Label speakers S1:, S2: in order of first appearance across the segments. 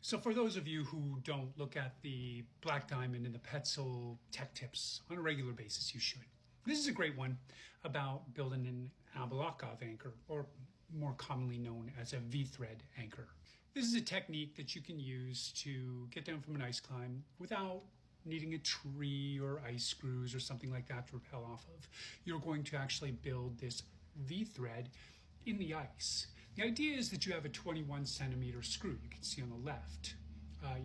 S1: So for those of you who don't look at the Black Diamond and the Petzl tech tips on a regular basis, you should. This is a great one about building an Abalakov anchor, or more commonly known as a V-thread anchor. This is a technique that you can use to get down from an ice climb without needing a tree or ice screws or something like that to rappel off of. You're going to actually build this V-thread in the ice. The idea is that you have a 21 centimeter screw, you can see on the left.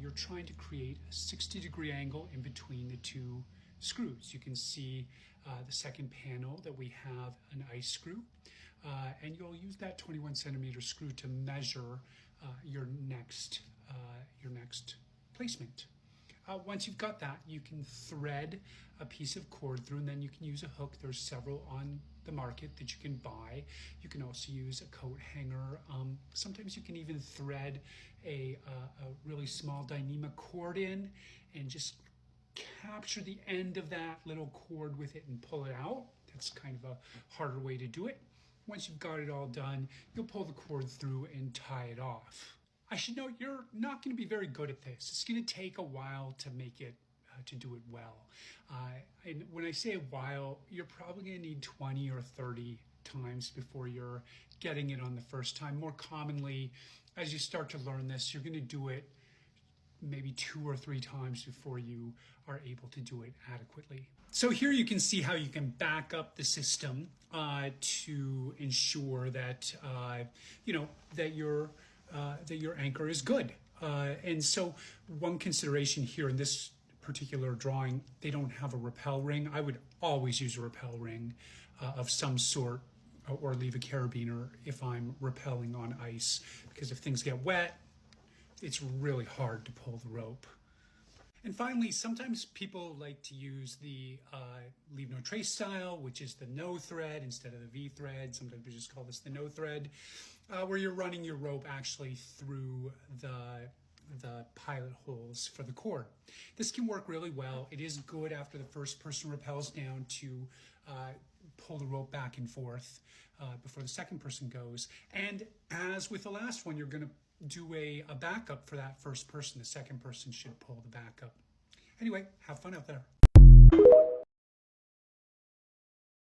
S1: You're trying to create a 60-degree angle in between the two screws. You can see the second panel that we have an ice screw, and you'll use that 21 centimeter screw to measure your next placement. Once you've got that, you can thread a piece of cord through, and then you can use a hook. There's several on the market that you can buy. You can also use a coat hanger. Sometimes you can even thread a really small Dyneema cord in and just capture the end of that little cord with it and pull it out. That's kind of a harder way to do it. Once you've got it all done, you'll pull the cord through and tie it off. I should note, you're not going to be very good at this. It's going to take a while to make it, to do it well. And when I say a while, you're probably going to need 20 or 30 times before you're getting it on the first time. More commonly, as you start to learn this, you're going to do it maybe 2 or 3 times before you are able to do it adequately. So here you can see how you can back up the system to ensure that that your anchor is good. And so one consideration here in this particular drawing, they don't have a rappel ring. I would always use a rappel ring of some sort, or leave a carabiner if I'm rappelling on ice, because if things get wet, it's really hard to pull the rope. And finally, sometimes people like to use the leave no trace style, which is the no thread instead of the V thread. Sometimes we just call this the no thread, where you're running your rope actually through the pilot holes for the cord. This can work really well. It is good after the first person rappels down to pull the rope back and forth before the second person goes. And as with the last one, you're going to do a backup for that first person. The second person should pull the backup. Anyway, have fun out there.